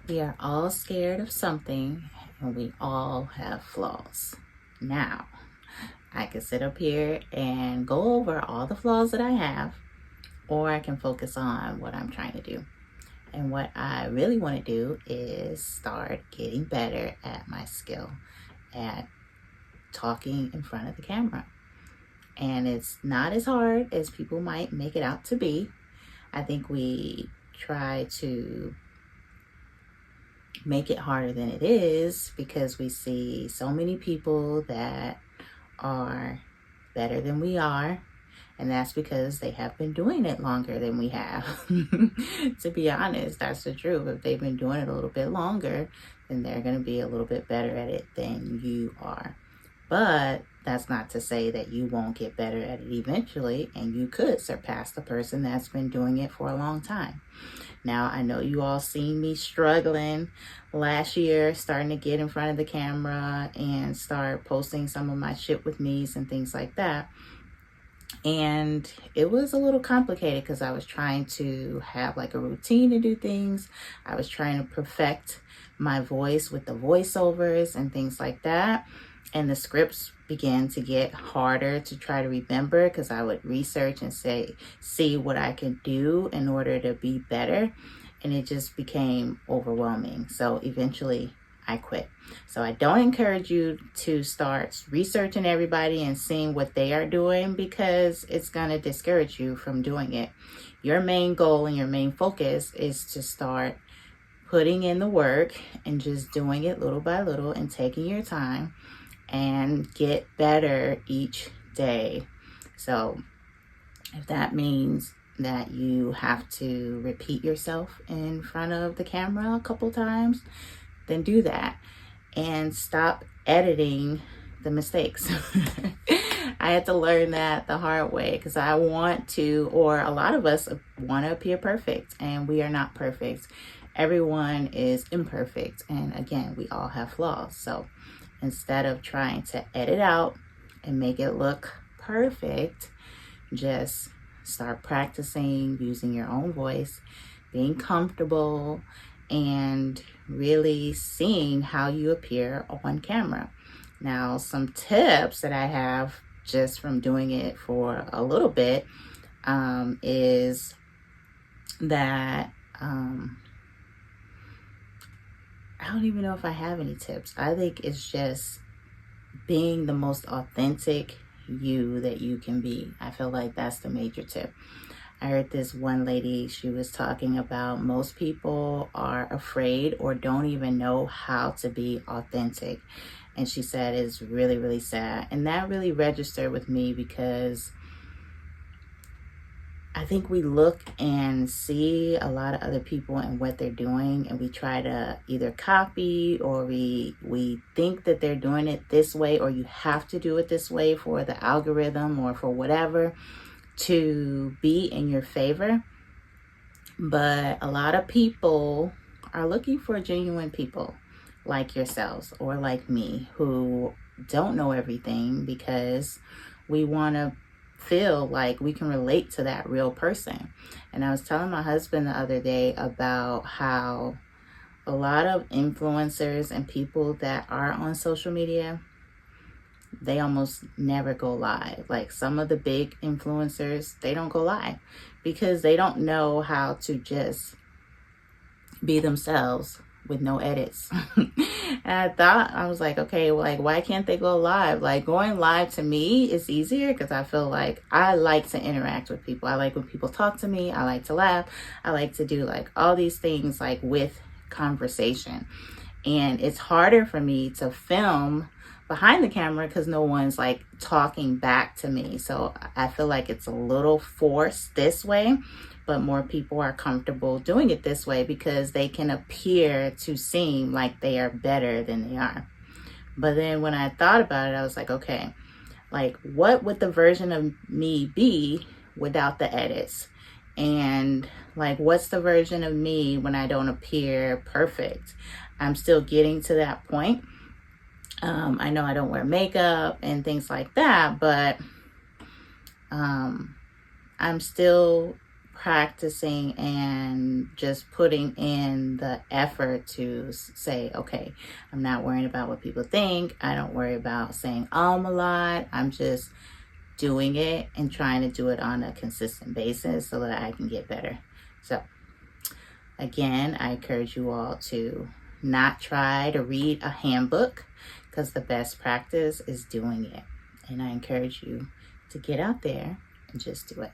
We are all scared of something, and we all have flaws. Now, I can sit up here and go over all the flaws that I have, or I can focus on what I'm trying to do. And what I really want to do is start getting better at my skill at talking in front of the camera. And it's not as hard as people might make it out to be. I think we try to make it harder than it is because we see so many people that are better than we are, and that's because they have been doing it longer than we have. To be honest, that's the truth. If they've been doing it a little bit longer, then they're going to be a little bit better at it than you are. But that's not to say that you won't get better at it eventually, and you could surpass the person that's been doing it for a long time. Now, I know you all seen me struggling last year, starting to get in front of the camera and start posting some of my shit with me's and things like that. And it was a little complicated because I was trying to have like a routine to do things. I was trying to perfect my voice with the voiceovers and things like that. And the scripts began to get harder to try to remember because I would research and see what I could do in order to be better. And it just became overwhelming. So eventually I quit. So I don't encourage you to start researching everybody and seeing what they are doing because it's going to discourage you from doing it. Your main goal and your main focus is to start putting in the work and just doing it little by little and taking your time and get better each day. So if that means that you have to repeat yourself in front of the camera a couple times, then do that and stop editing the mistakes. I had to learn that the hard way because I want to, or a lot of us want to appear perfect, and we are not perfect. Everyone is imperfect, and again, we all have flaws. So instead of trying to edit out and make it look perfect, just start practicing using your own voice, being comfortable, and really seeing how you appear on camera. Now, some tips that I have just from doing it for a little bit is that I don't even know if I have any tips. I think it's just being the most authentic you that you can be. I feel like that's the major tip. I heard this one lady, she was talking about most people are afraid or don't even know how to be authentic. And she said it's really, really sad. And that really registered with me because I think we look and see a lot of other people and what they're doing, and we try to either copy or we think that they're doing it this way, or you have to do it this way for the algorithm or for whatever to be in your favor. But a lot of people are looking for genuine people like yourselves or like me who don't know everything because we want to feel like we can relate to that real person. And I was telling my husband the other day about how a lot of influencers and people that are on social media, they almost never go live. Like some of the big influencers, they don't go live because they don't know how to just be themselves with no edits. And I was like, okay, well, like, why can't they go live? Like, going live to me is easier because I feel like I like to interact with people. I like when people talk to me. I like to laugh. I like to do like all these things like with conversation. And it's harder for me to film behind the camera because no one's like talking back to me. So I feel like it's a little forced this way, but more people are comfortable doing it this way because they can appear to seem like they are better than they are. But then when I thought about it, I was like, okay, like what would the version of me be without the edits? And like, what's the version of me when I don't appear perfect? I'm still getting to that point. I know I don't wear makeup and things like that, but I'm still practicing and just putting in the effort to say, okay, I'm not worrying about what people think. I don't worry about saying a lot. I'm just doing it and trying to do it on a consistent basis so that I can get better. So again, I encourage you all to not try to read a handbook, because the best practice is doing it. And I encourage you to get out there and just do it.